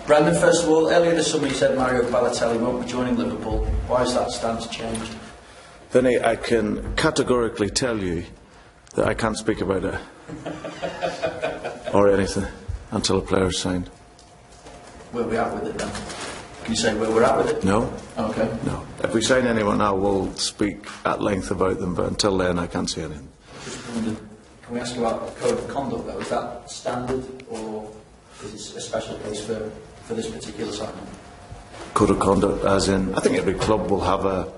Brendan, first of all, earlier this summer you said Mario Balotelli won't be joining Liverpool. Why is that stance changed? Vinny, I can categorically tell you that I can't speak about it or anything until a player's signed. Where are we at with it then? Can you say where we're at with it? No. Okay. No. If we sign anyone now, we'll speak at length about them, but until then I can't say anything. Just wondered, can we ask you about the code of conduct though? Is that standard or is it a special case for this particular signing? Code of conduct as in, I think every club will have a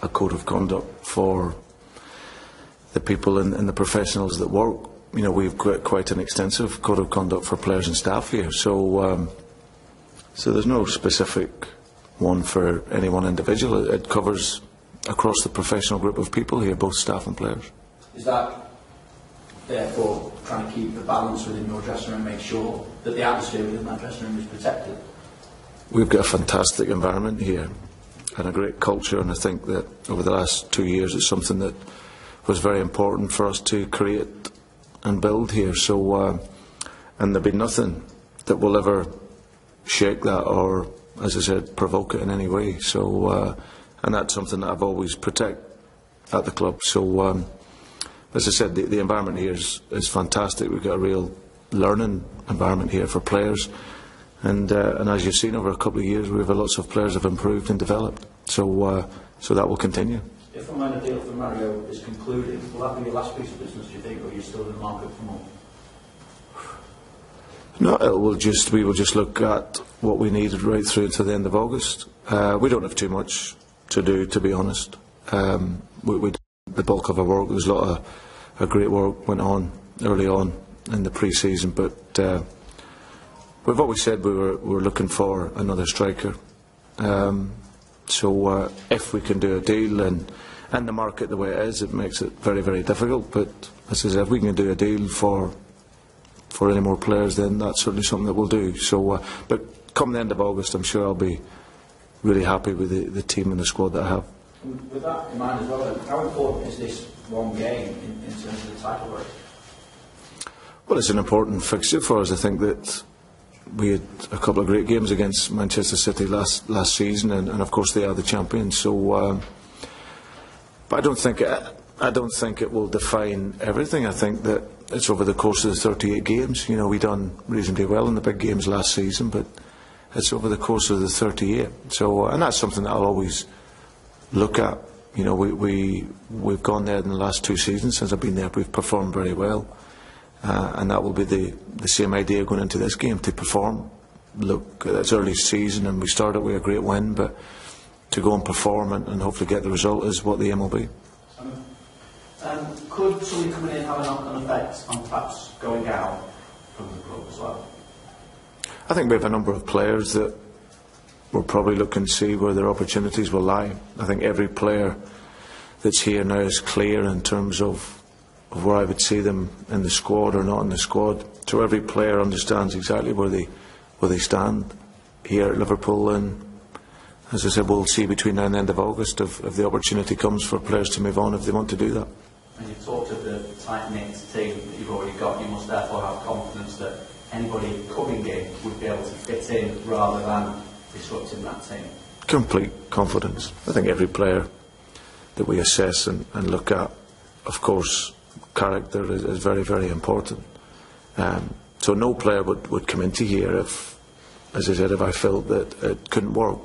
code of conduct for the people and the professionals that work. You know, we've got quite an extensive code of conduct for players and staff here, so there's no specific one for any one individual. It covers across the professional group of people here, both staff and players. Is that therefore trying to keep the balance within your dressing room, make sure that the atmosphere within that dressing room is protected? We've got a fantastic environment here and a great culture, and I think that over the last 2 years it's something that was very important for us to create and build here. So, and there'll be nothing that will ever shake that or, as I said, provoke it in any way. So, and that's something that I've always protect at the club. So, as I said, the environment here is fantastic. We've got a real learning environment here for players. And as you've seen over a couple of years, we've had lots of players have improved and developed. So that will continue. If and when a deal for Mario is concluded, will that be your last piece of business, do you think, or are you still in the market for more? No, we will just look at what we needed right through to the end of August. We don't have too much to do, to be honest. We did the bulk of our work. There's a lot of great work went on early on in the pre-season, but we've always said we were looking for another striker. So if we can do a deal and the market the way it is, it makes it very, very difficult. But as I said, if we can do a deal for any more players, then that's certainly something that we'll do. So, but come the end of August, I'm sure I'll be really happy with the team and the squad that I have. With that in mind as well, how important is this one game in terms of the title race? Well, it's an important fixture for us. I think that we had a couple of great games against Manchester City last season, and of course they are the champions. So, but I don't think it will define everything. I think that it's over the course of the 38 games. You know, we done reasonably well in the big games last season, but it's over the course of the 38. So, and that's something that I'll always look at. You know, we've gone there in the last 2 seasons since I've been there. We've performed very well. And that will be the same idea going into this game, to perform. Look, it's early season and we started with a great win, but to go and perform and hopefully get the result is what the aim will be. Could somebody coming in have a knock-on effect on perhaps going out from the club as well? I think we have a number of players that we're probably looking to see where their opportunities will lie. I think every player that's here now is clear in terms of where I would see them in the squad or not in the squad. So every player understands exactly where they stand here at Liverpool, and as I said, we'll see between now and the end of August if the opportunity comes for players to move on if they want to do that. And you've talked of the tight-knit team that you've already got. You must therefore have confidence that anybody coming in would be able to fit in rather than disrupting that team. Complete confidence. I think every player that we assess and look at, of course, character is very, very important. So no player would come into here if, as I said, if I felt that it couldn't work.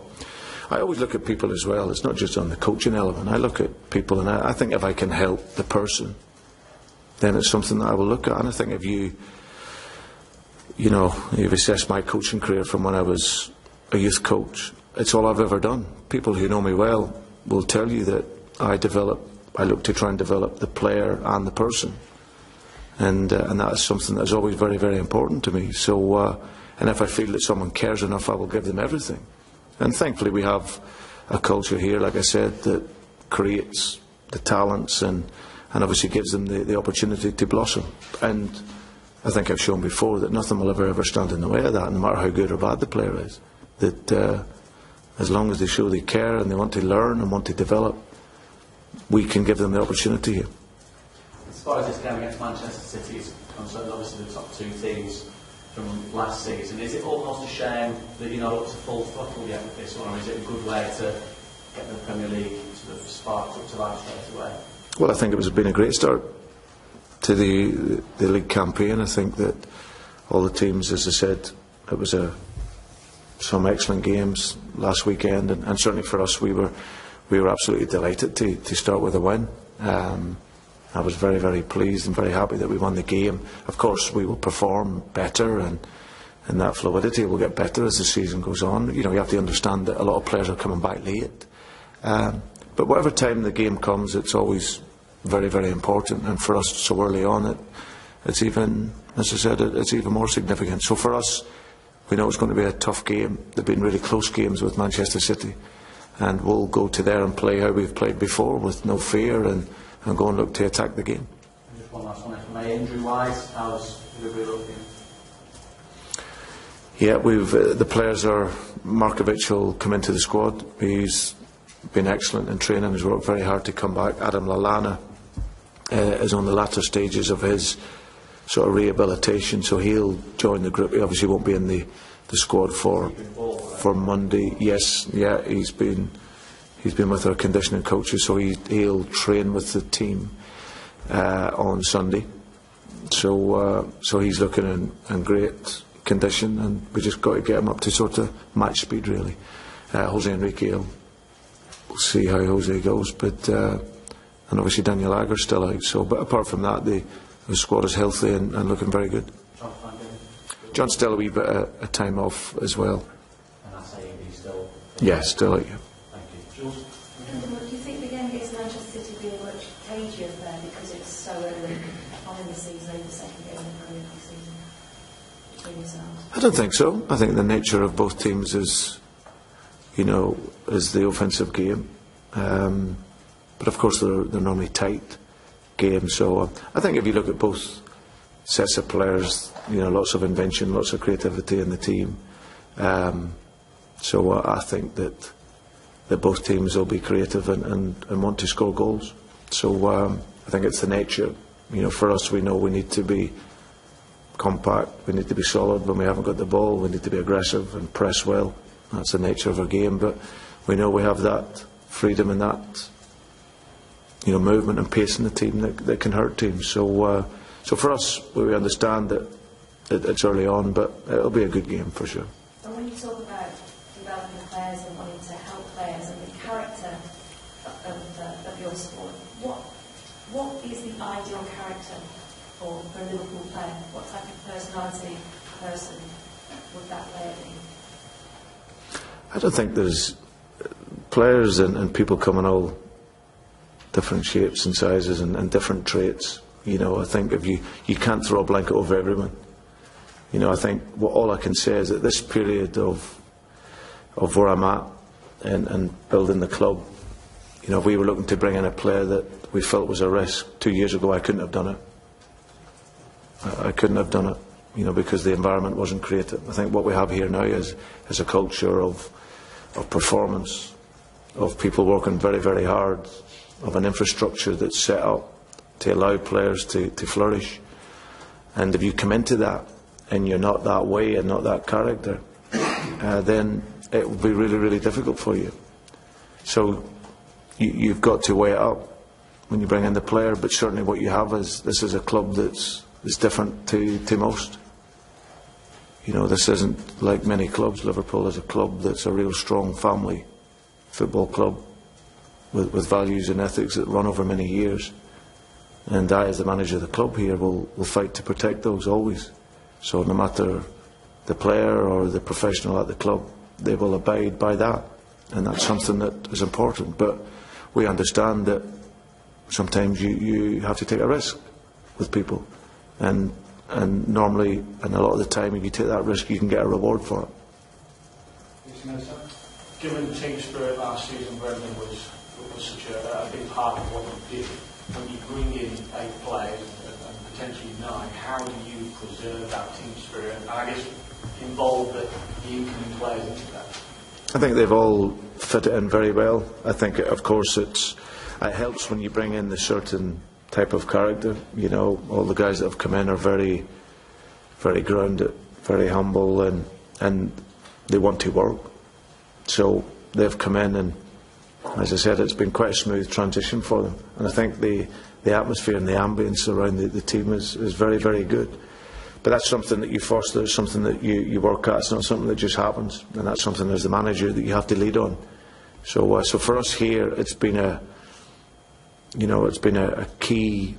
I always look at people as well. It's not just on the coaching element. I look at people, and I think if I can help the person, then it's something that I will look at. And I think if you've assessed my coaching career from when I was a youth coach, it's all I've ever done. People who know me well will tell you that I look to try and develop the player and the person, and that is something that is always very, very important to me. So, and if I feel that someone cares enough, I will give them everything. And thankfully, we have a culture here, like I said, that creates the talents and obviously gives them the opportunity to blossom. And I think I've shown before that nothing will ever stand in the way of that, no matter how good or bad the player is. That as long as they show they care and they want to learn and want to develop, we can give them the opportunity here. As far as this game against Manchester City is concerned, obviously the top 2 teams from last season. Is it almost a shame that you're not up to full throttle yet with this one, or is it a good way to get the Premier League sort of sparked up to life straight away? Well, I think it has been a great start to the league campaign. I think that all the teams, as I said, it was some excellent games last weekend, and certainly for us, we were absolutely delighted to start with a win. I was very, very pleased and very happy that we won the game. Of course, we will perform better, and that fluidity will get better as the season goes on. You have to understand that a lot of players are coming back late. But whatever time the game comes, it's always very, very important. And for us, so early on, it's even, as I said, it's even more significant. So for us, we know it's going to be a tough game. They've been really close games with Manchester City, and we'll go to there and play how we've played before, with no fear, and go and look to attack the game. And just one last one, if I may, injury-wise, how's Liverpool looking? Yeah, the players are. Markovic will come into the squad. He's been excellent in training. He's worked very hard to come back. Adam Lallana is on the latter stages of his sort of rehabilitation, so he'll join the group. He obviously won't be in the squad for Monday. Yes, yeah, he's been with our conditioning coaches, so he'll train with the team on Sunday. So he's looking in great condition, and we just got to get him up to sort of match speed, really. Jose Enrique, we'll see how Jose goes, but and obviously Daniel Agger's still out. So, but apart from that, the squad is healthy and looking very good. John's still a wee bit of time off as well. And that's he's still. Yeah, still out. Yeah. Thank you, Jules. Do you think the game against Manchester City will be much cagier there because it's so early on in the season, the second game of the Premier League season between yourselves? I don't think so. I think the nature of both teams is the offensive game. But of course they're normally tight games. So I think if you look at both sets of players, lots of invention, lots of creativity in the team. So I think that both teams will be creative and want to score goals. So I think it's the nature. For us, we know we need to be compact, we need to be solid when we haven't got the ball, we need to be aggressive and press well. That's the nature of our game, but we know we have that freedom and that movement and pace in the team that can hurt teams. So for us, we understand that it's early on, but it'll be a good game for sure. And when you talk about developing players and wanting to help players and the character of your sport, what is the ideal character for a Liverpool player? What type of personality person would that player be? I don't think there's players and people come in all different shapes and sizes and different traits. I think if you can't throw a blanket over everyone. I think all I can say is that this period of where I'm at and building the club, if we were looking to bring in a player that we felt was a risk 2 years ago, I couldn't have done it. I couldn't have done it, because the environment wasn't created. I think what we have here now is a culture of performance, of people working very, very hard, of an infrastructure that's set up to allow players to flourish. And if you come into that and you're not that way and not that character, then it will be really, really difficult for you. So you've got to weigh it up when you bring in the player, but certainly what you have is, this is a club that's different to most. This isn't like many clubs. Liverpool is a club that's a real strong family football club with values and ethics that run over many years. And I, as the manager of the club here, will fight to protect those always. So no matter the player or the professional at the club, they will abide by that. And that's something that is important. But we understand that sometimes you have to take a risk with people. And normally, and a lot of the time, if you take that risk, you can get a reward for it. Given the team spirit last season, Brendan, was such a big part of what you did. When you bring in 8 players and potentially 9, how do you preserve that team spirit and I guess involve the incoming players into that? I think they've all fit it in very well. I think, of course, it helps when you bring in the certain type of character. All the guys that have come in are very, very grounded, very humble, and they want to work. So they've come in, and as I said, it's been quite a smooth transition for them. And I think the atmosphere and the ambience around the team is very, very good. But that's something that you foster, it's something that you work at. It's not something that just happens, and that's something as the manager that you have to lead on. So for us here, it's been a key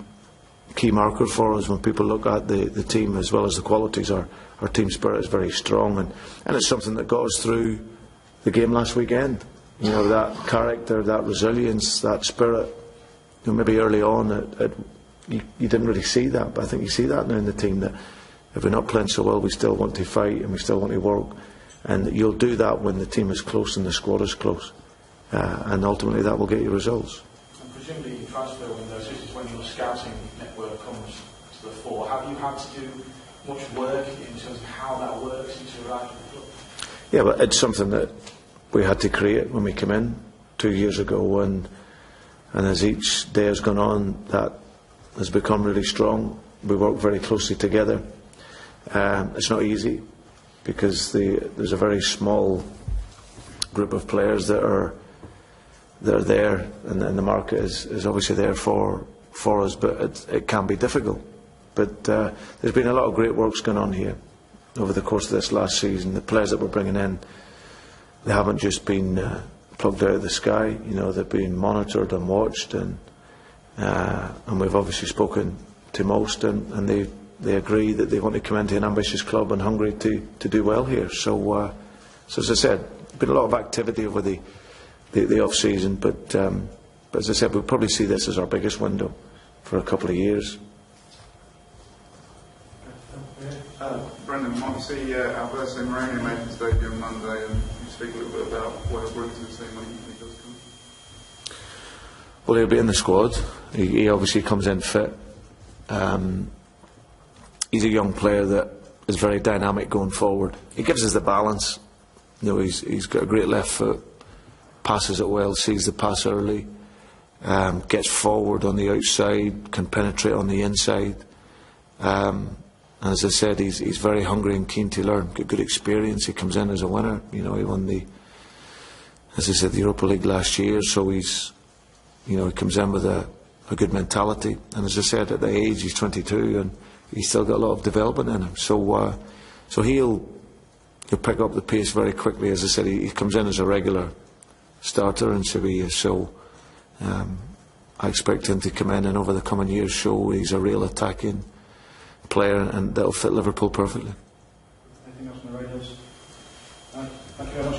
marker for us when people look at the team as well as the qualities. Our team spirit is very strong, and it's something that got us through the game last weekend. That character, that resilience, that spirit. Maybe early on you didn't really see that, but I think you see that now in the team, that if we're not playing so well, we still want to fight and we still want to work, and you'll do that when the team is close and the squad is close, and ultimately that will get you results. And presumably in transfer windows, this is when your scouting network comes to the fore. Have you had to do much work in terms of how that works since you arrived at the club? Yeah, but it's something that we had to create when we came in 2 years ago, and as each day has gone on, that has become really strong. We work very closely together. It's not easy, because there's a very small group of players that are there, and the market is obviously there for us, but it can be difficult. But there's been a lot of great works going on here over the course of this last season. The players that we're bringing in, they haven't just been plugged out of the sky. They've been monitored and watched, and we've obviously spoken to most, and they agree that they want to come into an ambitious club and hungry to do well here. So as I said, been a lot of activity over the off season, but as I said, we'll probably see this as our biggest window for a couple of years. Brendan, might we see Alberto Moreno make his debut on Monday, and you speak a little bit about what he'll bring to the team when he does come? Well, he'll be in the squad. He obviously comes in fit. He's a young player that is very dynamic going forward. He gives us the balance. He's got a great left foot, passes it well, sees the pass early, gets forward on the outside, can penetrate on the inside. As I said, he's very hungry and keen to learn. Got good experience. He comes in as a winner. He won the Europa League last year. So he comes in with a good mentality. And as I said, at the age, he's 22, and he's still got a lot of development in him. So he'll pick up the pace very quickly. As I said, he comes in as a regular starter in Sevilla. So I expect him to come in and over the coming years show he's a real attacking player, and that'll fit Liverpool perfectly. Anything else on the radios? No? Thank you very much.